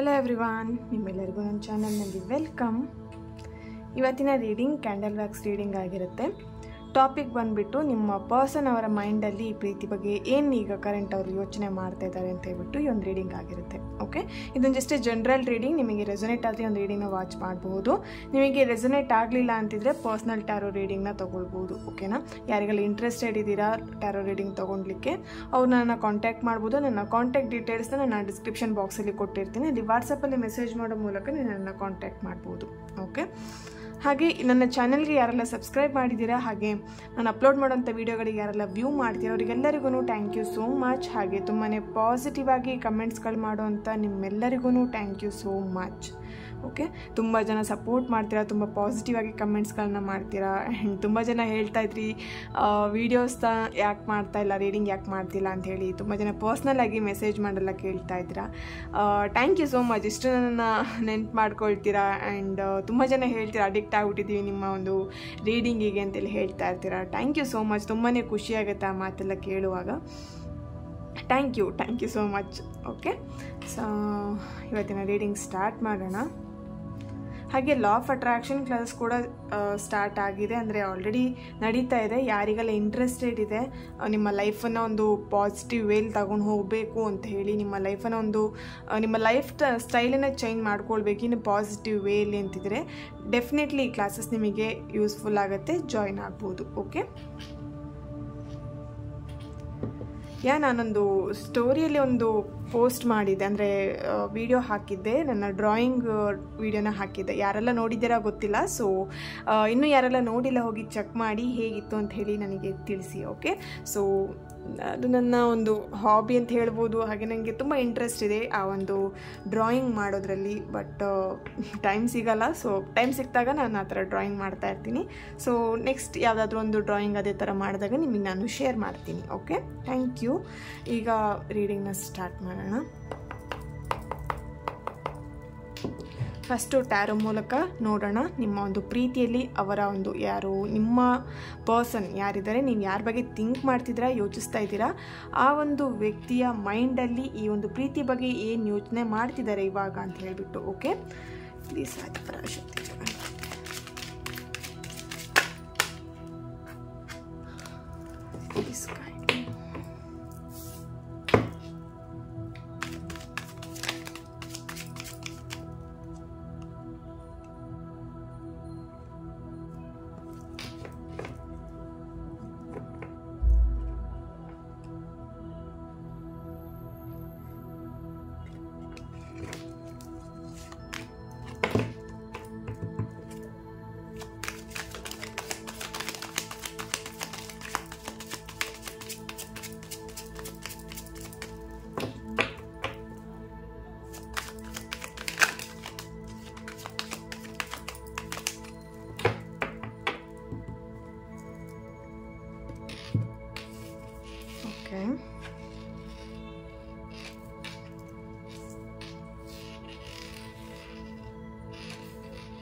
Hello everyone, ನಿಮ್ಮೆಲ್ಲರಿಗೂ ನನ್ನ ಚಾನಲ್ನಲ್ಲಿ ವೆಲ್ಕಮ್. ಇವತ್ತಿನ ರೀಡಿಂಗ್ ಕ್ಯಾಂಡಲ್ ವ್ಯಾಕ್ಸ್ ರೀಡಿಂಗ್ ಆಗಿರುತ್ತೆ. ಟಾಪಿಕ್ ಬಂದುಬಿಟ್ಟು ನಿಮ್ಮ ಪರ್ಸನ್ ಅವರ ಮೈಂಡಲ್ಲಿ ಈ ಪ್ರೀತಿ ಬಗ್ಗೆ ಏನು ಈಗ ಕರೆಂಟ್ ಅವರು ಯೋಚನೆ ಮಾಡ್ತಾ ಇದ್ದಾರೆ ಅಂತ ಹೇಳ್ಬಿಟ್ಟು ಈ ಒಂದು ರೀಡಿಂಗ್ ಆಗಿರುತ್ತೆ. ಓಕೆ, ಇದೊಂದು ಜಸ್ಟ್ ಜನರಲ್ ರೀಡಿಂಗ್. ನಿಮಗೆ ರೆಸೊನೇಟ್ ಆದರೆ ಒಂದು ರೀಡಿಂಗ್ನ ವಾಚ್ ಮಾಡಬಹುದು. ನಿಮಗೆ ರೆಸೊನೇಟ್ ಆಗಲಿಲ್ಲ ಅಂತಿದ್ರೆ ಪರ್ಸ್ನಲ್ ಟ್ಯಾರೋ ರೀಡಿಂಗ್ನ ತೊಗೊಳ್ಬೋದು. ಓಕೆನಾ? ಯಾರಿಗೆಲ್ಲ ಇಂಟ್ರೆಸ್ಟೆಡ್ ಇದ್ದೀರಾ ಟ್ಯಾರೋ ರೀಡಿಂಗ್ ತೊಗೊಳ್ಲಿಕ್ಕೆ ಅವ್ರು ನನ್ನ ಕಾಂಟ್ಯಾಕ್ಟ್ ಮಾಡ್ಬೋದು. ನನ್ನ ಕಾಂಟ್ಯಾಕ್ಟ್ ಡೀಟೇಲ್ಸ್ನ ನಾನು ಡಿಸ್ಕ್ರಿಪ್ಷನ್ ಬಾಕ್ಸಲ್ಲಿ ಕೊಟ್ಟಿರ್ತೀನಿ. ಅಲ್ಲಿ ವಾಟ್ಸಪ್ಪಲ್ಲಿ ಮೆಸೇಜ್ ಮಾಡೋ ಮೂಲಕ ನೀವು ನನ್ನ ಕಾಂಟ್ಯಾಕ್ಟ್ ಮಾಡ್ಬೋದು. ಓಕೆ, ಹಾಗೆ ನನ್ನ ಚಾನಲ್ಗೆ ಯಾರೆಲ್ಲ ಸಬ್ಸ್ಕ್ರೈಬ್ ಮಾಡಿದ್ದೀರಾ, ಹಾಗೆ ನಾನು ಅಪ್ಲೋಡ್ ಮಾಡೋಂಥ ವೀಡಿಯೋಗಳಿಗೆ ಯಾರೆಲ್ಲ ವ್ಯೂ ಮಾಡ್ತೀರಾ ಅವರಿಗೆಲ್ಲರಿಗೂ ಥ್ಯಾಂಕ್ ಯು ಸೋ ಮಚ್. ಹಾಗೆ ತುಂಬಾ ಪಾಸಿಟಿವ್ ಆಗಿ ಕಮೆಂಟ್ಸ್ಗಳು ಮಾಡೋವಂಥ ನಿಮ್ಮೆಲ್ಲರಿಗೂ thank you so much. Okay, ತುಂಬ ಜನ ಸಪೋರ್ಟ್ ಮಾಡ್ತೀರಾ, ತುಂಬ ಪಾಸಿಟಿವ್ ಆಗಿ ಕಮೆಂಟ್ಸ್ಗಳನ್ನ ಮಾಡ್ತೀರಾ. ಆ್ಯಂಡ್ ತುಂಬ ಜನ ಹೇಳ್ತಾ ಇದ್ರಿ ವೀಡಿಯೋಸ್ನ ಯಾಕೆ ಮಾಡ್ತಾಯಿಲ್ಲ, ರೀಡಿಂಗ್ ಯಾಕೆ ಮಾಡ್ತಿಲ್ಲ ಅಂಥೇಳಿ ತುಂಬ ಜನ ಪರ್ಸ್ನಲಾಗಿ ಮೆಸೇಜ್ ಮಾಡಲ್ಲ ಕೇಳ್ತಾ ಇದ್ದೀರಾ. Thank you so much. ಇಷ್ಟು ನನ್ನ ನೆನ್ಪು ಮಾಡ್ಕೊಳ್ತೀರಾ. ಆ್ಯಂಡ್ ತುಂಬ ಜನ ಹೇಳ್ತೀರಾ ಅಡಿಕ್ಟ್ ಆಗಿಬಿಟ್ಟಿದ್ದೀವಿ ನಿಮ್ಮ ಒಂದು ರೀಡಿಂಗಿಗೆ ಅಂತೇಳಿ ಹೇಳ್ತಾ ಇರ್ತೀರಾ. Thank you so much. ತುಂಬಾ ಖುಷಿಯಾಗುತ್ತೆ ಆ ಮಾತೆಲ್ಲ ಕೇಳುವಾಗ. Thank you so much. Okay, so ಇವತ್ತಿನ ರೀಡಿಂಗ್ ಸ್ಟಾರ್ಟ್ ಮಾಡೋಣ. ಹಾಗೆ ಲಾ ಆಫ್ ಅಟ್ರಾಕ್ಷನ್ ಕ್ಲಾಸ್ ಕೂಡ ಸ್ಟಾರ್ಟ್ ಆಗಿದೆ, ಅಂದರೆ ಆಲ್ರೆಡಿ ನಡೀತಾ ಇದೆ. ಯಾರಿಗೆಲ್ಲ ಇಂಟ್ರೆಸ್ಟೆಡ್ ಇದೆ ನಿಮ್ಮ ಲೈಫನ್ನು ಒಂದು ಪಾಸಿಟಿವ್ ವೇಲಿ ತಗೊಂಡು ಹೋಗಬೇಕು ಅಂತ ಹೇಳಿ, ನಿಮ್ಮ ಲೈಫ್ ಸ್ಟೈಲನ್ನು ಚೇಂಜ್ ಮಾಡ್ಕೊಳ್ಬೇಕು ಇನ್ನು ಪಾಸಿಟಿವ್ ವೇಲಿ ಅಂತಿದ್ರೆ ಡೆಫಿನೆಟ್ಲಿ ಈ ಕ್ಲಾಸಸ್ ನಿಮಗೆ ಯೂಸ್ಫುಲ್ ಆಗುತ್ತೆ, ಜಾಯಿನ್ ಆಗ್ಬೋದು. ಓಕೆ, ನಾನೊಂದು ಸ್ಟೋರಿಯಲ್ಲಿ ಒಂದು ಪೋಸ್ಟ್ ಮಾಡಿದ್ದೆ, ಅಂದರೆ ವಿಡಿಯೋ ಹಾಕಿದ್ದೆ, ನನ್ನ ಡ್ರಾಯಿಂಗ್ ವಿಡಿಯೋನ ಹಾಕಿದ್ದೆ. ಯಾರೆಲ್ಲ ನೋಡಿದ್ದೀರಾ ಗೊತ್ತಿಲ್ಲ. ಸೊ ಇನ್ನೂ ಯಾರೆಲ್ಲ ನೋಡಿಲ್ಲ ಹೋಗಿ ಚೆಕ್ ಮಾಡಿ ಹೇಗಿತ್ತು ಅಂತ ಹೇಳಿ ನನಗೆ ತಿಳಿಸಿ. ಓಕೆ, ಸೊ ಅದು ನನ್ನ ಒಂದು ಹಾಬಿ ಅಂತ ಹೇಳ್ಬೋದು. ಹಾಗೆ ನನಗೆ ತುಂಬ ಇಂಟ್ರೆಸ್ಟ್ ಇದೆ ಆ ಒಂದು ಡ್ರಾಯಿಂಗ್ ಮಾಡೋದ್ರಲ್ಲಿ. ಬಟ್ ಟೈಮ್ ಸಿಗಲ್ಲ. ಸೊ ಟೈಮ್ ಸಿಕ್ಕಿದಾಗ ನಾನು ಆ ಥರ ಡ್ರಾಯಿಂಗ್ ಮಾಡ್ತಾ ಇರ್ತೀನಿ. ಸೊ ನೆಕ್ಸ್ಟ್ ಯಾವುದಾದ್ರೂ ಒಂದು ಡ್ರಾಯಿಂಗ್ ಅದೇ ಥರ ಮಾಡಿದಾಗ ನಿಮಗೆ ನಾನು ಶೇರ್ ಮಾಡ್ತೀನಿ. Okay, thank you. ಈಗ ರೀಡಿಂಗ್ನ ಸ್ಟಾರ್ಟ್ ಮಾಡೋಣ. ಫಸ್ಟು ಟ್ಯಾರೋ ಮೂಲಕ ನೋಡೋಣ ನಿಮ್ಮ ಒಂದು ಪ್ರೀತಿಯಲ್ಲಿ ಅವರ ಒಂದು ಯಾರು ನಿಮ್ಮ ಪರ್ಸನ್ ಯಾರಿದ್ದಾರೆ, ನೀವು ಯಾರ ಬಗ್ಗೆ ಥಿಂಕ್ ಮಾಡ್ತಿದ್ದೀರಾ, ಯೋಚಿಸ್ತಾ ಇದ್ದೀರಾ, ಆ ಒಂದು ವ್ಯಕ್ತಿಯ ಮೈಂಡಲ್ಲಿ ಈ ಒಂದು ಪ್ರೀತಿ ಬಗ್ಗೆ ಏನು ಯೋಚನೆ ಮಾಡ್ತಿದ್ದಾರೆ ಇವಾಗ ಅಂತ ಹೇಳಿಬಿಟ್ಟು. ಓಕೆ, ಪ್ಲೀಸ್ ಆದಿಪರಾಶಕ್ತಿ ಪ್ಲೀಸ್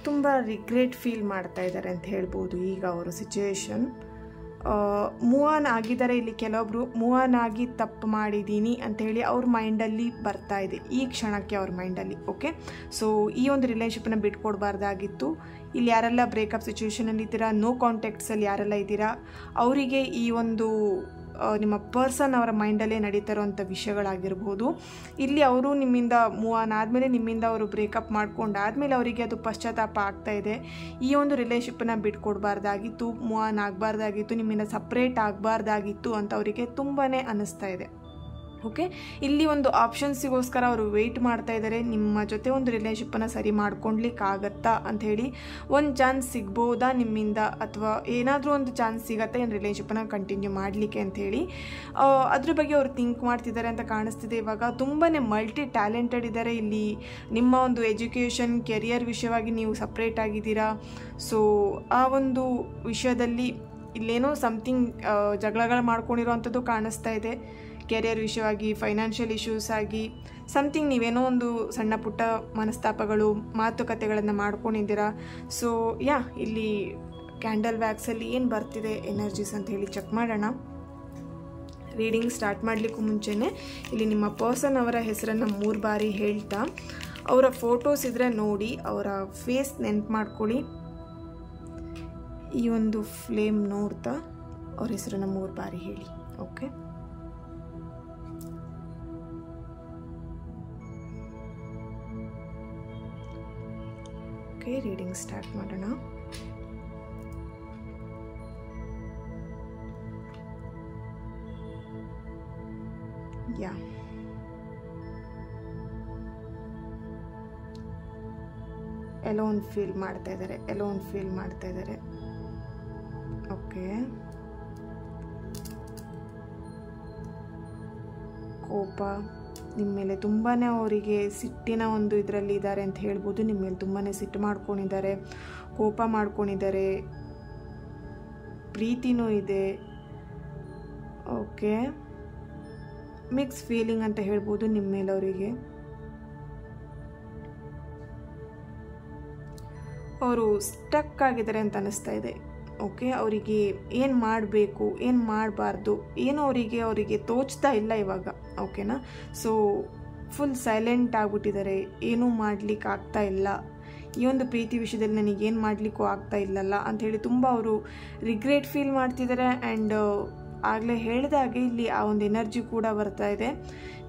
ತುಂಬ ರಿಗ್ರೆಟ್ ಫೀಲ್ ಮಾಡ್ತಾ ಇದ್ದಾರೆ ಅಂತ ಹೇಳ್ಬೋದು ಈಗ ಅವರು ಸಿಚುವೇಶನ್. ಮೂವ್ ಆನ್ ಆಗಿದ್ದಾರೆ. ಇಲ್ಲಿ ಕೆಲವೊಬ್ರು ಮೂವ್ ಆನ್ ಆಗಿ ತಪ್ಪು ಮಾಡಿದ್ದೀನಿ ಅಂಥೇಳಿ ಅವ್ರ ಮೈಂಡಲ್ಲಿ ಬರ್ತಾ ಇದೆ ಈ ಕ್ಷಣಕ್ಕೆ ಅವ್ರ ಮೈಂಡಲ್ಲಿ. ಓಕೆ, ಸೊ ಈ ಒಂದು ರಿಲೇಷನ್ಶಿಪ್ನ ಬಿಟ್ಕೊಡ್ಬಾರ್ದಾಗಿತ್ತು. ಇಲ್ಲಿ ಯಾರೆಲ್ಲ ಬ್ರೇಕಪ್ ಸಿಚುವೇಷನಲ್ಲಿ ಇದ್ದೀರಾ, ನೋ ಕಾಂಟ್ಯಾಕ್ಟ್ಸಲ್ಲಿ ಯಾರೆಲ್ಲ ಇದ್ದೀರಾ, ಅವರಿಗೆ ಈ ಒಂದು ನಿಮ್ಮ ಪರ್ಸನ್ ಅವರ ಮೈಂಡಲ್ಲೇ ನಡೀತಾ ಇರೋವಂಥ ವಿಷಯಗಳಾಗಿರ್ಬೋದು. ಇಲ್ಲಿ ಅವರು ನಿಮ್ಮಿಂದ ಮೂವ್ ಆನ್ ಆದಮೇಲೆ, ನಿಮ್ಮಿಂದ ಅವರು ಬ್ರೇಕಪ್ ಮಾಡ್ಕೊಂಡಾದಮೇಲೆ ಅವರಿಗೆ ಅದು ಪಶ್ಚಾತ್ತಾಪ ಆಗ್ತಾ ಇದೆ. ಈ ಒಂದು ರಿಲೇಷನ್ಶಿಪ್ಪನ್ನು ಬಿಟ್ಕೊಡ್ಬಾರ್ದಾಗಿತ್ತು, ಮೂವ್ ಆನ್ ಆಗಬಾರ್ದಾಗಿತ್ತು, ನಿಮ್ಮಿಂದ ಸಪ್ರೇಟ್ ಆಗಬಾರ್ದಾಗಿತ್ತು ಅಂತ ಅವರಿಗೆ ತುಂಬಾ ಅನ್ನಿಸ್ತಾ ಇದೆ. ಓಕೆ, ಇಲ್ಲಿ ಒಂದು ಆಪ್ಷನ್ಸಿಗೋಸ್ಕರ ಅವರು ವೆಯ್ಟ್ ಮಾಡ್ತಾ ಇದ್ದಾರೆ. ನಿಮ್ಮ ಜೊತೆ ಒಂದು ರಿಲೇಷನ್ಶಿಪ್ಪನ್ನು ಸರಿ ಮಾಡ್ಕೊಳ್ಲಿಕ್ಕಾಗತ್ತಾ ಅಂಥೇಳಿ ಒಂದು ಚಾನ್ಸ್ ಸಿಗ್ಬೋದಾ ನಿಮ್ಮಿಂದ, ಅಥವಾ ಏನಾದರೂ ಒಂದು ಚಾನ್ಸ್ ಸಿಗತ್ತಾ ಏನು ರಿಲೇಷನ್ಶಿಪ್ಪನ್ನು ಕಂಟಿನ್ಯೂ ಮಾಡಲಿಕ್ಕೆ ಅಂಥೇಳಿ ಅದ್ರ ಬಗ್ಗೆ ಅವರು ಥಿಂಕ್ ಮಾಡ್ತಿದ್ದಾರೆ ಅಂತ ಕಾಣಿಸ್ತಿದೆ. ಇವಾಗ ತುಂಬಾ ಮಲ್ಟಿ ಟ್ಯಾಲೆಂಟೆಡ್ ಇದ್ದಾರೆ. ಇಲ್ಲಿ ನಿಮ್ಮ ಒಂದು ಎಜುಕೇಷನ್ ಕೆರಿಯರ್ ವಿಷಯವಾಗಿ ನೀವು ಸಪ್ರೇಟ್ ಆಗಿದ್ದೀರಾ. ಸೊ ಆ ಒಂದು ವಿಷಯದಲ್ಲಿ ಇಲ್ಲೇನೋ ಸಮಥಿಂಗ್ ಜಗಳಗಳು ಮಾಡ್ಕೊಂಡಿರೋವಂಥದ್ದು ಕಾಣಿಸ್ತಾ ಇದೆ. ಕೆರಿಯರ್ ವಿಷಯವಾಗಿ, ಫೈನಾನ್ಷಿಯಲ್ ಇಶ್ಯೂಸ್ ಆಗಿ ಸಮಥಿಂಗ್ ನೀವೇನೋ ಒಂದು ಸಣ್ಣ ಪುಟ್ಟ ಮನಸ್ತಾಪಗಳು, ಮಾತುಕತೆಗಳನ್ನು ಮಾಡ್ಕೊಂಡಿದ್ದೀರಾ. ಸೊ ಇಲ್ಲಿ ಕ್ಯಾಂಡಲ್ ವ್ಯಾಕ್ಸಲ್ಲಿ ಏನು ಬರ್ತಿದೆ ಎನರ್ಜೀಸ್ ಅಂತ ಹೇಳಿ ಚೆಕ್ ಮಾಡೋಣ. ರೀಡಿಂಗ್ ಸ್ಟಾರ್ಟ್ ಮಾಡಲಿಕ್ಕೂ ಮುಂಚೆನೇ ಇಲ್ಲಿ ನಿಮ್ಮ ಪರ್ಸನ್ ಅವರ ಹೆಸರನ್ನು 3 ಬಾರಿ ಹೇಳ್ತಾ ಅವರ ಫೋಟೋಸ್ ಇದ್ದರೆ ನೋಡಿ, ಅವರ ಫೇಸ್ ನೆನ್ಪು ಮಾಡ್ಕೊಳ್ಳಿ. ಈ ಒಂದು ಫ್ಲೇಮ್ ನೋಡ್ತಾ ಅವ್ರ ಹೆಸರನ್ನು 3 ಬಾರಿ ಹೇಳಿ. ಓಕೆ, ಓಕೆ, ರೀಡಿಂಗ್ ಸ್ಟಾರ್ಟ್ ಮಾಡೋಣ. ಯಾ ಎಲೋನ್ ಫೀಲ್ ಮಾಡ್ತಾ ಇದ್ದಾರೆ. ಓಕೆ, ಕೋಪ ನಿಮ್ಮ ಮೇಲೆ ತುಂಬಾ ಅವರಿಗೆ ಸಿಟ್ಟಿನ ಒಂದು ಇದರಲ್ಲಿ ಇದ್ದಾರೆ ಅಂತ ಹೇಳ್ಬೋದು. ನಿಮ್ಮ ಮೇಲೆ ತುಂಬಾ ಸಿಟ್ಟು ಮಾಡ್ಕೊಂಡಿದ್ದಾರೆ, ಕೋಪ ಮಾಡ್ಕೊಂಡಿದ್ದಾರೆ, ಪ್ರೀತಿನೂ ಇದೆ. ಓಕೆ, ಮಿಕ್ಸ್ ಫೀಲಿಂಗ್ ಅಂತ ಹೇಳ್ಬೋದು ನಿಮ್ಮ ಮೇಲೆ ಅವರಿಗೆ. ಅವರು ಸ್ಟಕ್ ಆಗಿದ್ದಾರೆ ಅಂತ ಅನ್ನಿಸ್ತಾ ಇದೆ. ಓಕೆ, ಅವರಿಗೆ ಏನು ಮಾಡಬೇಕು, ಏನು ಮಾಡಬಾರ್ದು, ಏನು ಅವರಿಗೆ ತೋಚ್ತಾ ಇಲ್ಲ ಇವಾಗ. ಓಕೆನಾ? ಸೊ ಫುಲ್ ಸೈಲೆಂಟ್ ಆಗಿಬಿಟ್ಟಿದ್ದಾರೆ, ಏನೂ ಮಾಡಲಿಕ್ಕೆ ಆಗ್ತಾ ಇಲ್ಲ, ಈ ಒಂದು ಪ್ರೀತಿ ವಿಷಯದಲ್ಲಿ ನನಗೇನು ಮಾಡಲಿಕ್ಕೂ ಆಗ್ತಾ ಇಲ್ಲಲ್ಲ ಅಂಥೇಳಿ ತುಂಬ ಅವರು ರಿಗ್ರೆಟ್ ಫೀಲ್ ಮಾಡ್ತಿದ್ದಾರೆ. ಆ್ಯಂಡ್ ಆಗಲೇ ಹೇಳಿದಾಗೆ ಇಲ್ಲಿ ಆ ಒಂದು ಎನರ್ಜಿ ಕೂಡ ಬರ್ತಾ ಇದೆ.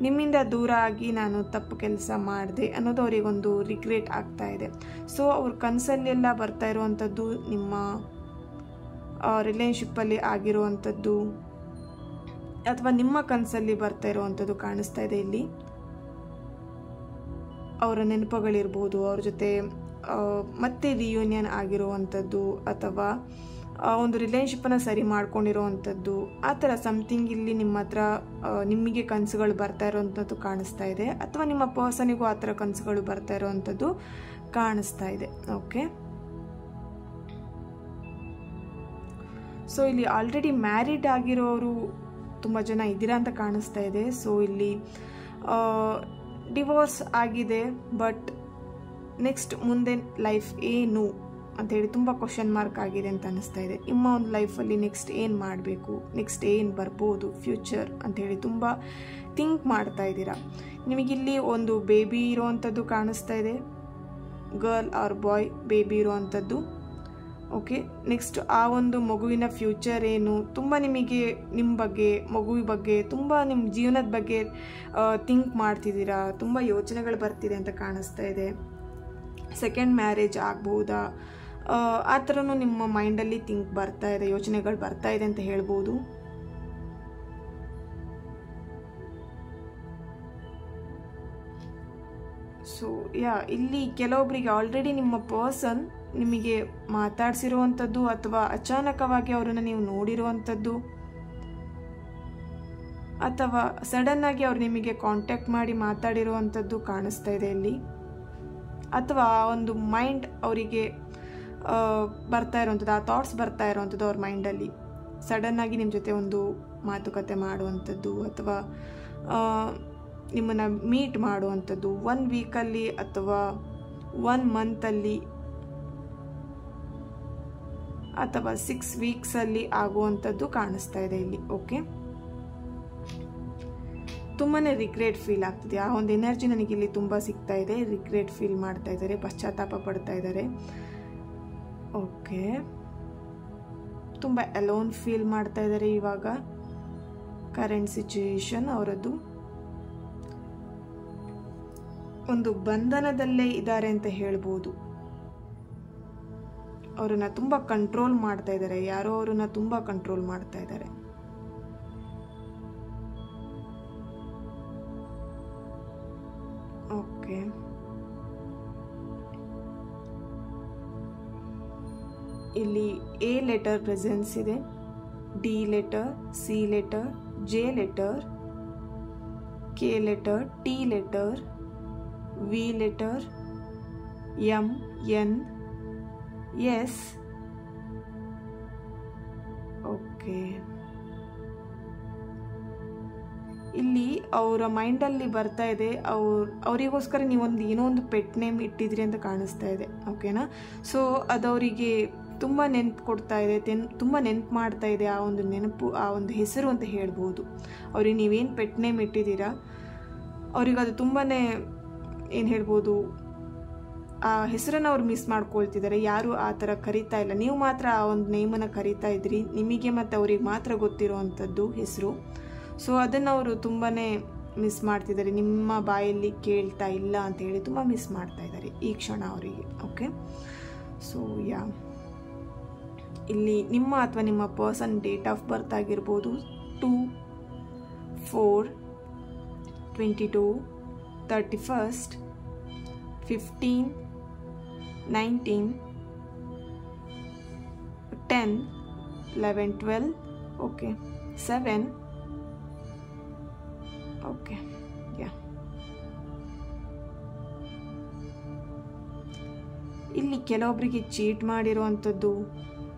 ನಿಮ್ಮಿಂದ ದೂರ ಆಗಿ ನಾನು ತಪ್ಪು ಕೆಲಸ ಮಾಡಿದೆ ಅನ್ನೋದು ಅವರಿಗೊಂದು ರಿಗ್ರೆಟ್ ಆಗ್ತಾ ಇದೆ. ಸೊ ಅವ್ರ ಕನಸಲ್ಲೆಲ್ಲ ಬರ್ತಾ ಇರುವಂಥದ್ದು ನಿಮ್ಮ ರಿಲೇಶನ್ಶಿಪ್ಪಲ್ಲಿ ಆಗಿರುವಂಥದ್ದು ಅಥವಾ ನಿಮ್ಮ ಕನಸಲ್ಲಿ ಬರ್ತಾ ಇರುವಂಥದ್ದು ಕಾಣಿಸ್ತಾ ಇದೆ ಇಲ್ಲಿ. ಅವರ ನೆನಪುಗಳಿರ್ಬೋದು, ಅವ್ರ ಜೊತೆ ಮತ್ತೆ ರಿಯೂನಿಯನ್ ಆಗಿರುವಂಥದ್ದು ಅಥವಾ ಒಂದು ರಿಲೇಶನ್ಶಿಪ್ಪನ್ನು ಸರಿ ಮಾಡ್ಕೊಂಡಿರೋವಂಥದ್ದು, ಆ ಥರ ಸಮಥಿಂಗ್ ಇಲ್ಲಿ ನಿಮ್ಮ ಹತ್ರ ನಿಮಗೆ ಕನಸುಗಳು ಬರ್ತಾ ಇರೋವಂಥದ್ದು ಕಾಣಿಸ್ತಾ ಇದೆ. ಅಥವಾ ನಿಮ್ಮ ಪರ್ಸನಿಗೂ ಆ ಥರ ಕನಸುಗಳು ಬರ್ತಾ ಇರೋವಂಥದ್ದು ಕಾಣಿಸ್ತಾ ಇದೆ. ಓಕೆ, ಸೊ ಇಲ್ಲಿ ಆಲ್ರೆಡಿ ಮ್ಯಾರಿಡ್ ಆಗಿರೋರು ತುಂಬ ಜನ ಇದ್ದೀರಾ ಅಂತ ಕಾಣಿಸ್ತಾ ಇದೆ. ಸೊ ಇಲ್ಲಿ ಡಿವೋರ್ಸ್ ಆಗಿದೆ, ಬಟ್ ನೆಕ್ಸ್ಟ್ ಮುಂದೆ ಲೈಫ್ ಏನು ಅಂಥೇಳಿ ತುಂಬ ಕ್ವಶನ್ ಮಾರ್ಕ್ ಆಗಿದೆ ಅಂತ ಅನ್ನಿಸ್ತಾ ಇದೆ. ನಿಮ್ಮ ಒಂದು ಲೈಫಲ್ಲಿ ನೆಕ್ಸ್ಟ್ ಏನು ಮಾಡಬೇಕು, ನೆಕ್ಸ್ಟ್ ಏನು ಬರ್ಬೋದು ಫ್ಯೂಚರ್ ಅಂಥೇಳಿ ತುಂಬ ಥಿಂಕ್ ಮಾಡ್ತಾ ಇದ್ದೀರಾ. ನಿಮಗಿಲ್ಲಿ ಒಂದು ಬೇಬಿ ಇರೋವಂಥದ್ದು ಕಾಣಿಸ್ತಾ ಇದೆ, ಗರ್ಲ್ ಆರ್ ಬಾಯ್ ಬೇಬಿ ಇರೋವಂಥದ್ದು. ಓಕೆ, ನೆಕ್ಸ್ಟ್ ಆ ಒಂದು ಮಗುವಿನ ಫ್ಯೂಚರ್ ಏನು, ತುಂಬ ನಿಮಗೆ ನಿಮ್ಮ ಬಗ್ಗೆ, ಮಗುವಿನ ಬಗ್ಗೆ, ತುಂಬ ನಿಮ್ಮ ಜೀವನದ ಬಗ್ಗೆ ಥಿಂಕ್ ಮಾಡ್ತಿದ್ದೀರಾ, ತುಂಬ ಯೋಚನೆಗಳು ಬರ್ತಿದೆ ಅಂತ ಕಾಣಿಸ್ತಾ ಇದೆ. ಸೆಕೆಂಡ್ ಮ್ಯಾರೇಜ್ ಆಗ್ಬೋದಾ, ಆ ಥರನೂ ನಿಮ್ಮ ಮೈಂಡಲ್ಲಿ ಥಿಂಕ್ ಬರ್ತಾ ಇದೆ, ಯೋಚನೆಗಳು ಬರ್ತಾ ಇದೆ ಅಂತ ಹೇಳ್ಬೋದು. ಸೊ ಇಲ್ಲಿ ಕೆಲವೊಬ್ಬರಿಗೆ ಆಲ್ರೆಡಿ ನಿಮ್ಮ ಪರ್ಸನ್ ನಿಮಗೆ ಮಾತಾಡ್ಸಿರುವಂಥದ್ದು ಅಥವಾ ಅಚಾನಕವಾಗಿ ಅವರನ್ನು ನೀವು ನೋಡಿರುವಂಥದ್ದು ಅಥವಾ ಸಡನ್ ಆಗಿ ಅವ್ರು ನಿಮಗೆ ಕಾಂಟ್ಯಾಕ್ಟ್ ಮಾಡಿ ಮಾತಾಡಿರುವಂಥದ್ದು ಕಾಣಿಸ್ತಾ ಇದೆ ಇಲ್ಲಿ. ಅಥವಾ ಆ ಒಂದು ಮೈಂಡ್ ಅವರಿಗೆ ಬರ್ತಾ ಇರೋವಂಥದ್ದು, ಆ ಥಾಟ್ಸ್ ಬರ್ತಾ ಇರೋವಂಥದ್ದು ಅವ್ರ ಮೈಂಡಲ್ಲಿ ಸಡನ್ನಾಗಿ ನಿಮ್ಮ ಜೊತೆ ಒಂದು ಮಾತುಕತೆ ಮಾಡುವಂಥದ್ದು ಅಥವಾ ನಿಮ್ಮನ್ನು ಮೀಟ್ ಮಾಡುವಂಥದ್ದು 1 ವೀಕಲ್ಲಿ ಅಥವಾ 1 ಮಂತಲ್ಲಿ ಅಥವಾ 6 ವೀಕ್ಸಲ್ಲಿ ಆಗುವಂಥದ್ದು ಕಾಣಿಸ್ತಾ ಇದೆ ಇಲ್ಲಿ. ಓಕೆ, ತುಂಬಾ ರಿಗ್ರೆಟ್ ಫೀಲ್ ಆಗ್ತಿದೆ. ಆ ಒಂದು ಎನರ್ಜಿ ನನಗಿಲ್ಲಿ ತುಂಬ ಸಿಗ್ತಾ ಇದೆ. ರಿಗ್ರೆಟ್ ಫೀಲ್ ಮಾಡ್ತಾ ಇದ್ದಾರೆ, ಪಶ್ಚಾತ್ತಾಪ ಪಡ್ತಾ ಇದ್ದಾರೆ. ಓಕೆ, ತುಂಬ ಅಲೋನ್ ಫೀಲ್ ಮಾಡ್ತಾ ಇದ್ದಾರೆ ಇವಾಗ. ಕರೆಂಟ್ ಸಿಚುಯೇಷನ್ ಅವರದ್ದು ಒಂದು ಬಂಧನದಲ್ಲೇ ಇದ್ದಾರೆ ಅಂತ ಹೇಳ್ಬೋದು. ಅವರನ್ನ ತುಂಬ ಕಂಟ್ರೋಲ್ ಮಾಡ್ತಾ ಇದ್ದಾರೆ, ಯಾರೋ ಅವರನ್ನ ತುಂಬ ಕಂಟ್ರೋಲ್ ಮಾಡ್ತಾ ಇದ್ದಾರೆ. ಓಕೆ, ಇಲ್ಲಿ ಎ ಲೆಟರ್ ಪ್ರೆಸೆನ್ಸ್ ಇದೆ, D letter, C letter, J letter, K letter, T letter, V letter, M, N, S. Okay, ಇಲ್ಲಿ ಅವರ ಮೈಂಡಲ್ಲಿ ಬರ್ತಾ ಇದೆ, ಅವರಿಗೋಸ್ಕರ ನೀವೊಂದು ಏನೋ ಒಂದು ಪೆಟ್ ನೇಮ್ ಇಟ್ಟಿದ್ರಿ ಅಂತ ಕಾಣಿಸ್ತಾ ಇದೆ. ಓಕೆನಾ? ಸೊ ಅದವರಿಗೆ ತುಂಬ ನೆನಪು ಕೊಡ್ತಾ ಇದೆ, ತುಂಬ ನೆನಪು ಮಾಡ್ತಾ ಇದೆ. ಆ ಒಂದು ನೆನಪು, ಆ ಒಂದು ಹೆಸರು ಅಂತ ಹೇಳ್ಬೋದು. ಅವ್ರಿಗೆ ನೀವೇನು ಪೆಟ್ ನೇಮ್ ಇಟ್ಟಿದ್ದೀರಾ ಅವ್ರಿಗೆ ಅದು ತುಂಬಾ ಏನು ಹೇಳ್ಬೋದು, ಆ ಹೆಸರನ್ನು ಅವ್ರು ಮಿಸ್ ಮಾಡ್ಕೊಳ್ತಿದ್ದಾರೆ. ಯಾರು ಆ ಥರ ಕರೀತಾ ಇಲ್ಲ, ನೀವು ಮಾತ್ರ ಆ ಒಂದು ನೇಮನ್ನು ಕರೀತಾ ಇದ್ರಿ, ನಿಮಗೆ ಮತ್ತು ಅವ್ರಿಗೆ ಮಾತ್ರ ಗೊತ್ತಿರೋವಂಥದ್ದು ಹೆಸರು. ಸೊ ಅದನ್ನು ಅವರು ತುಂಬಾ ಮಿಸ್ ಮಾಡ್ತಿದ್ದಾರೆ, ನಿಮ್ಮ ಬಾಯಲ್ಲಿ ಕೇಳ್ತಾ ಇಲ್ಲ ಅಂತ ಹೇಳಿ ತುಂಬ ಮಿಸ್ ಮಾಡ್ತಾ ಇದ್ದಾರೆ ಈ ಕ್ಷಣ ಅವರಿಗೆ. ಓಕೆ, ಸೊ ಇಲ್ಲಿ ನಿಮ್ಮ ಅಥವಾ ನಿಮ್ಮ ಪರ್ಸನ್ ಡೇಟ್ ಆಫ್ ಬರ್ತ್ ಆಗಿರ್ಬೋದು 2/4/22, 31st, 15, 19, 10, 11, 12, ಓಕೆ 7, ಓಕೆ ಇಲ್ಲಿ ಕೆಲವೊಬ್ಬರಿಗೆ ಚೀಟ್ ಮಾಡಿರುವಂಥದ್ದು,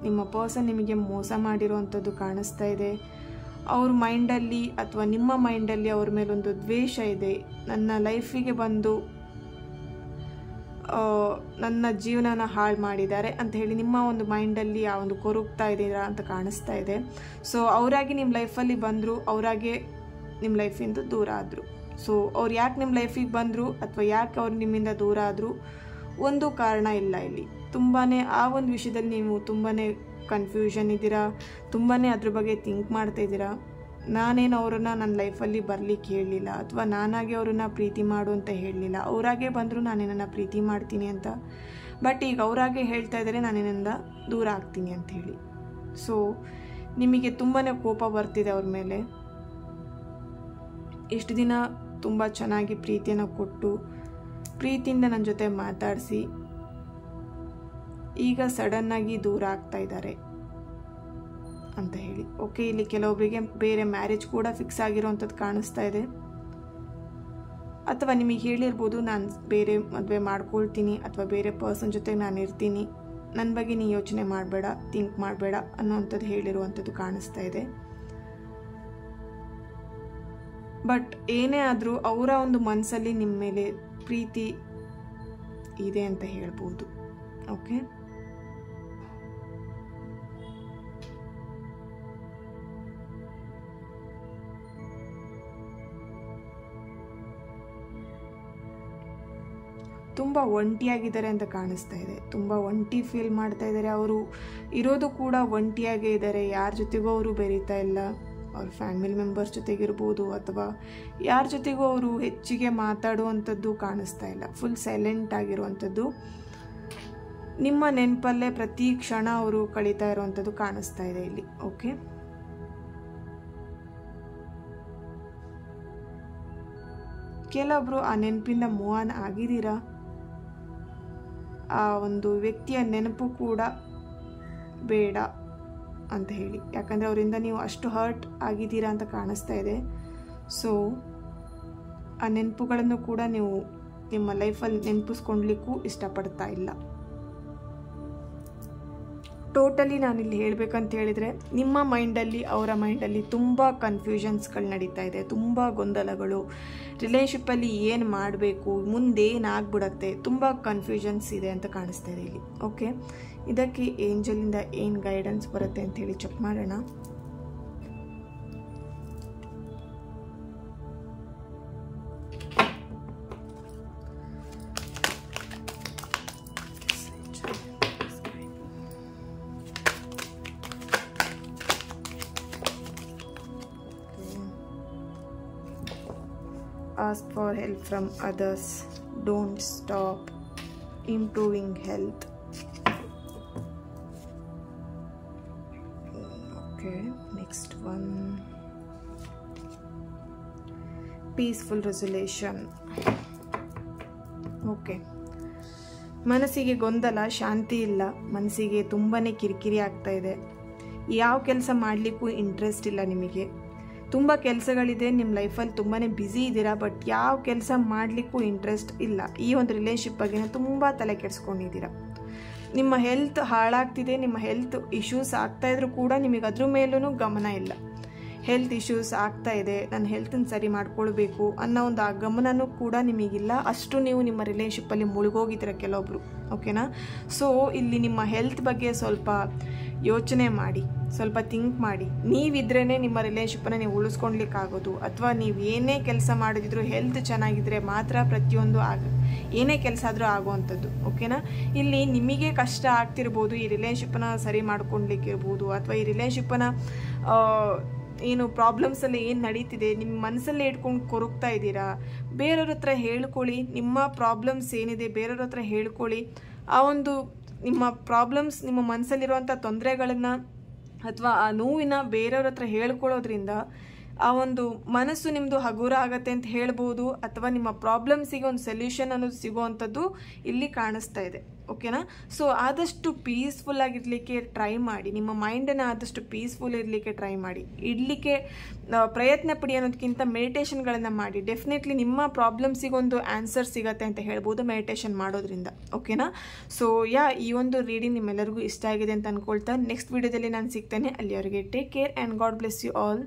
ನಿಮ್ಮ ಪರ್ಸನ್ ನಿಮಗೆ ಮೋಸ ಮಾಡಿರುವಂಥದ್ದು ಕಾಣಿಸ್ತಾ ಇದೆ. ಅವ್ರ ಮೈಂಡಲ್ಲಿ ಅಥವಾ ನಿಮ್ಮ ಮೈಂಡಲ್ಲಿ ಅವ್ರ ಮೇಲೊಂದು ದ್ವೇಷ ಇದೆ. ನನ್ನ ಲೈಫಿಗೆ ಬಂದು ನನ್ನ ಜೀವನನ ಹಾಳು ಮಾಡಿದ್ದಾರೆ ಅಂತ ಹೇಳಿ ನಿಮ್ಮ ಒಂದು ಮೈಂಡಲ್ಲಿ ಆ ಒಂದು ಕೊರಗ್ತಾ ಇದ್ದೀರಾ ಅಂತ ಕಾಣಿಸ್ತಾ ಇದೆ. ಸೊ ಅವರಾಗಿ ನಿಮ್ಮ ಲೈಫಲ್ಲಿ ಬಂದರು, ಅವರಾಗೆ ನಿಮ್ಮ ಲೈಫಿಂದ ದೂರ ಆದರು. ಸೊ ಅವ್ರು ಯಾಕೆ ನಿಮ್ಮ ಲೈಫಿಗೆ ಬಂದರು ಅಥವಾ ಯಾಕೆ ಅವ್ರು ನಿಮ್ಮಿಂದ ದೂರ ಆದರು, ಒಂದು ಕಾರಣ ಇಲ್ಲ ಇಲ್ಲಿ. ತುಂಬಾ ಆ ಒಂದು ವಿಷಯದಲ್ಲಿ ನೀವು ತುಂಬಾ ಕನ್ಫ್ಯೂಷನ್ ಇದ್ದೀರಾ, ತುಂಬಾ ಅದ್ರ ಬಗ್ಗೆ ಥಿಂಕ್ ಮಾಡ್ತಾ ಇದ್ದೀರಾ. ನಾನೇನು ಅವರನ್ನು ನನ್ನ ಲೈಫಲ್ಲಿ ಬರಲಿಕ್ಕೆ ಹೇಳಲಿಲ್ಲ ಅಥವಾ ನಾನಾಗೆ ಅವ್ರನ್ನ ಪ್ರೀತಿ ಮಾಡು ಅಂತ ಹೇಳಲಿಲ್ಲ, ಅವರಾಗೆ ಬಂದರೂ ನಾನೇನನ್ನು ಪ್ರೀತಿ ಮಾಡ್ತೀನಿ ಅಂತ. ಬಟ್ ಈಗ ಅವರಾಗೆ ಹೇಳ್ತಾ ಇದ್ದಾರೆ ನಾನೇನಿಂದ ದೂರ ಆಗ್ತೀನಿ ಅಂತ ಹೇಳಿ. ಸೊ ನಿಮಗೆ ತುಂಬಾ ಕೋಪ ಬರ್ತಿದೆ ಅವ್ರ ಮೇಲೆ. ಇಷ್ಟು ದಿನ ತುಂಬ ಚೆನ್ನಾಗಿ ಪ್ರೀತಿಯನ್ನು ಕೊಟ್ಟು ಪ್ರೀತಿಯಿಂದ ನನ್ನ ಜೊತೆ ಮಾತಾಡಿಸಿ ಈಗ ಸಡನ್ನಾಗಿ ದೂರ ಆಗ್ತಾ ಇದ್ದಾರೆ ಅಂತ ಹೇಳಿ. ಓಕೆ, ಇಲ್ಲಿ ಕೆಲವೊಬ್ಬರಿಗೆ ಬೇರೆ ಮ್ಯಾರೇಜ್ ಕೂಡ ಫಿಕ್ಸ್ ಆಗಿರೋವಂಥದ್ದು ಕಾಣಿಸ್ತಾ ಇದೆ. ಅಥವಾ ನಿಮಗೆ ಹೇಳಿರ್ಬೋದು ನಾನು ಬೇರೆ ಮದುವೆ ಮಾಡ್ಕೊಳ್ತೀನಿ ಅಥವಾ ಬೇರೆ ಪರ್ಸನ್ ಜೊತೆ ನಾನು ಇರ್ತೀನಿ, ನನ್ನ ಬಗ್ಗೆ ನೀನು ಯೋಚನೆ ಮಾಡಬೇಡ, ಥಿಂಕ್ ಮಾಡಬೇಡ ಅನ್ನೋವಂಥದ್ದು ಹೇಳಿರುವಂಥದ್ದು ಕಾಣಿಸ್ತಾ ಇದೆ. ಬಟ್ ಏನೇ ಆದರೂ ಅವರ ಒಂದು ಮನಸ್ಸಲ್ಲಿ ನಿಮ್ಮ ಮೇಲೆ ಪ್ರೀತಿ ಇದೆ ಅಂತ ಹೇಳ್ಬೋದು. ಓಕೆ, ತುಂಬ ಒಂಟಿಯಾಗಿದ್ದಾರೆ ಅಂತ ಕಾಣಿಸ್ತಾ ಇದೆ. ತುಂಬ ಒಂಟಿ ಫೀಲ್ ಮಾಡ್ತಾ ಇದ್ದಾರೆ. ಅವರು ಇರೋದು ಕೂಡ ಒಂಟಿಯಾಗೇ ಇದ್ದಾರೆ, ಯಾರ ಜೊತೆಗೂ ಅವರು ಬೆರೀತಾ ಇಲ್ಲ. ಅವ್ರ ಫ್ಯಾಮಿಲಿ ಮೆಂಬರ್ಸ್ ಜೊತೆಗಿರ್ಬೋದು ಅಥವಾ ಯಾರ ಜೊತೆಗೂ ಅವರು ಹೆಚ್ಚಿಗೆ ಮಾತಾಡುವಂಥದ್ದು ಕಾಣಿಸ್ತಾ ಇಲ್ಲ. ಫುಲ್ ಸೈಲೆಂಟ್ ಆಗಿರುವಂಥದ್ದು. ನಿಮ್ಮ ನೆನಪಲ್ಲೇ ಪ್ರತಿ ಕ್ಷಣ ಅವರು ಕಳೀತಾ ಇರುವಂಥದ್ದು ಕಾಣಿಸ್ತಾ ಇದೆ ಇಲ್ಲಿ. ಓಕೆ, ಕೆಲವೊಬ್ರು ಆ ನೆನಪಿಂದ ಮೂವ್ ಆನ್ ಆಗಿದ್ದೀರಾ. ಆ ಒಂದು ವ್ಯಕ್ತಿಯ ನೆನಪು ಕೂಡ ಬೇಡ ಅಂತ ಹೇಳಿ, ಯಾಕಂದರೆ ಅವರಿಂದ ನೀವು ಅಷ್ಟು ಹರ್ಟ್ ಆಗಿದ್ದೀರಾ ಅಂತ ಕಾಣಿಸ್ತಾ ಇದೆ. ಸೊ ಆ ನೆನಪುಗಳನ್ನು ಕೂಡ ನೀವು ನಿಮ್ಮ ಲೈಫಲ್ಲಿ ನೆನಪಿಸ್ಕೊಳ್ಲಿಕ್ಕೂ ಇಷ್ಟಪಡ್ತಾ ಇಲ್ಲ. ಟೋಟಲಿ ನಾನಿಲ್ಲಿ ಹೇಳಬೇಕಂತ ಹೇಳಿದರೆ ನಿಮ್ಮ ಮೈಂಡಲ್ಲಿ ಅವರ ಮೈಂಡಲ್ಲಿ ತುಂಬ ಕನ್ಫ್ಯೂಷನ್ಸ್ಗಳು ನಡೀತಾ ಇದೆ, ತುಂಬ ಗೊಂದಲಗಳು. ರಿಲೇಷನ್ಶಿಪ್ಪಲ್ಲಿ ಏನು ಮಾಡಬೇಕು, ಮುಂದೇನಾಗ್ಬಿಡತ್ತೆ, ತುಂಬ ಕನ್ಫ್ಯೂಷನ್ಸ್ ಇದೆ ಅಂತ ಕಾಣಿಸ್ತಾ ಇದೆ ಇಲ್ಲಿ. ಓಕೆ, ಇದಕ್ಕೆ ಏಂಜಲಿಂದ ಏನು ಗೈಡೆನ್ಸ್ ಬರುತ್ತೆ ಅಂತ ಹೇಳಿ ಚೆಕ್ ಮಾಡೋಣ. Ask for help from others. Don't stop improving health. Okay, next one. Peaceful resolution. Okay. ಮನಸ್ಸಿಗೆ ಗೊಂದಲ, ಶಾಂತಿ ಇಲ್ಲ, ಮನಸ್ಸಿಗೆ ತುಂಬಾ ಕಿರಿಕಿರಿ ಆಗ್ತಾ ಇದೆ. ಯಾವ ಕೆಲಸ ಮಾಡಲಿಕ್ಕೂ ಇಂಟ್ರೆಸ್ಟ್ ಇಲ್ಲ ನಿಮಗೆ. ತುಂಬ ಕೆಲಸಗಳಿದೆ, ನಿಮ್ಮ ಲೈಫಲ್ಲಿ ತುಂಬಾ ಬ್ಯುಸಿ ಇದ್ದೀರಾ, ಬಟ್ ಯಾವ ಕೆಲಸ ಮಾಡಲಿಕ್ಕೂ ಇಂಟ್ರೆಸ್ಟ್ ಇಲ್ಲ. ಈ ಒಂದು ರಿಲೇಷನ್ಶಿಪ್ ಬಗ್ಗೆ ತುಂಬ ತಲೆ ಕೆಡಿಸ್ಕೊಂಡಿದ್ದೀರಾ. ನಿಮ್ಮ ಹೆಲ್ತ್ ಹಾಳಾಗ್ತಿದೆ, ನಿಮ್ಮ ಹೆಲ್ತ್ ಇಶ್ಯೂಸ್ ಆಗ್ತಾಯಿದ್ರು ಕೂಡ ನಿಮಗೆ ಅದ್ರ ಮೇಲೂ ಗಮನ ಇಲ್ಲ. ಹೆಲ್ತ್ ಇಶ್ಯೂಸ್ ಆಗ್ತಾ ಇದೆ, ನನ್ನ ಹೆಲ್ತನ್ನು ಸರಿ ಮಾಡ್ಕೊಳ್ಬೇಕು ಅನ್ನೋ ಒಂದು ಆ ಗಮನನೂ ಕೂಡ ನಿಮಗಿಲ್ಲ. ಅಷ್ಟು ನೀವು ನಿಮ್ಮ ರಿಲೇಷನ್ಶಿಪ್ಪಲ್ಲಿ ಮುಳುಗೋಗಿದ್ದೀರ ಕೆಲವೊಬ್ರು. ಓಕೆನಾ? ಸೊ ಇಲ್ಲಿ ನಿಮ್ಮ ಹೆಲ್ತ್ ಬಗ್ಗೆ ಸ್ವಲ್ಪ ಯೋಚನೆ ಮಾಡಿ, ಸ್ವಲ್ಪ ಥಿಂಕ್ ಮಾಡಿ. ನೀವಿದ್ರೇ ನಿಮ್ಮ ರಿಲೇಶನ್ಶಿಪ್ಪನ್ನು ನೀವು ಉಳಿಸ್ಕೊಳ್ಲಿಕ್ಕಾಗೋದು. ಅಥವಾ ನೀವು ಏನೇ ಕೆಲಸ ಮಾಡಿದ್ರು ಹೆಲ್ತ್ ಚೆನ್ನಾಗಿದ್ದರೆ ಮಾತ್ರ ಪ್ರತಿಯೊಂದು ಏನೇ ಕೆಲಸ ಆದರೂ ಆಗುವಂಥದ್ದು. ಓಕೆನಾ? ಇಲ್ಲಿ ನಿಮಗೆ ಕಷ್ಟ ಆಗ್ತಿರ್ಬೋದು, ಈ ರಿಲೇಶನ್ಶಿಪ್ಪನ್ನ ಸರಿ ಮಾಡ್ಕೊಳ್ಲಿಕ್ಕಿರ್ಬೋದು, ಅಥವಾ ಈ ರಿಲೇಶನ್ಶಿಪ್ಪನ್ನ ಏನು ಪ್ರಾಬ್ಲಮ್ಸಲ್ಲಿ ಏನು ನಡೀತಿದೆ ನಿಮ್ಮ ಮನಸ್ಸಲ್ಲೇ ಇಟ್ಕೊಂಡು ಕೊರಗ್ತಾ ಇದ್ದೀರಾ. ಬೇರೆಯವ್ರ ಹತ್ರ ಹೇಳ್ಕೊಳ್ಳಿ, ನಿಮ್ಮ ಪ್ರಾಬ್ಲಮ್ಸ್ ಏನಿದೆ ಬೇರೆಯವ್ರ ಹತ್ರ ಹೇಳ್ಕೊಳ್ಳಿ. ಆ ಒಂದು ನಿಮ್ಮ ಪ್ರಾಬ್ಲಮ್ಸ್, ನಿಮ್ಮ ಮನಸ್ಸಲ್ಲಿರುವಂಥ ತೊಂದರೆಗಳನ್ನು ಅಥವಾ ಆ ನೋವಿನ ಬೇರೆಯವ್ರ ಹತ್ರ ಹೇಳ್ಕೊಳ್ಳೋದ್ರಿಂದ ಆ ಒಂದು ಮನಸ್ಸು ನಿಮ್ಮದು ಹಗುರ ಆಗತ್ತೆ ಅಂತ ಹೇಳ್ಬೋದು. ಅಥವಾ ನಿಮ್ಮ ಪ್ರಾಬ್ಲಮ್ಸಿಗೆ ಒಂದು ಸೊಲ್ಯೂಷನ್ ಅನ್ನೋದು ಸಿಗುವಂಥದ್ದು ಇಲ್ಲಿ ಕಾಣಿಸ್ತಾ ಇದೆ. ಓಕೆನಾ? ಸೊ ಆದಷ್ಟು ಪೀಸ್ಫುಲ್ ಆಗಿರಲಿಕ್ಕೆ ಟ್ರೈ ಮಾಡಿ. ನಿಮ್ಮ ಮೈಂಡನ್ನು ಆದಷ್ಟು ಪೀಸ್ಫುಲ್ ಇರಲಿಕ್ಕೆ ಟ್ರೈ ಮಾಡಿ. ಇಡಲಿಕ್ಕೆ ಪ್ರಯತ್ನ ಪಡಿ ಅನ್ನೋದಕ್ಕಿಂತ ಮೆಡಿಟೇಷನ್ಗಳನ್ನು ಮಾಡಿ. ಡೆಫಿನೆಟ್ಲಿ ನಿಮ್ಮ ಪ್ರಾಬ್ಲಮ್ಸಿಗೊಂದು ಆನ್ಸರ್ ಸಿಗತ್ತೆ ಅಂತ ಹೇಳ್ಬೋದು ಮೆಡಿಟೇಷನ್ ಮಾಡೋದ್ರಿಂದ. ಓಕೆನಾ? ಸೊ ಈ ಒಂದು ರೀಡಿಂಗ್ ನಿಮ್ಮೆಲ್ಲರಿಗೂ ಇಷ್ಟ ಆಗಿದೆ ಅಂತ ಅಂದ್ಕೊಳ್ತಾ ನೆಕ್ಸ್ಟ್ ವಿಡಿಯೋದಲ್ಲಿ ನಾನು ಸಿಗ್ತೇನೆ. ಅಲ್ಲಿವರೆಗೆ take care and God bless you all.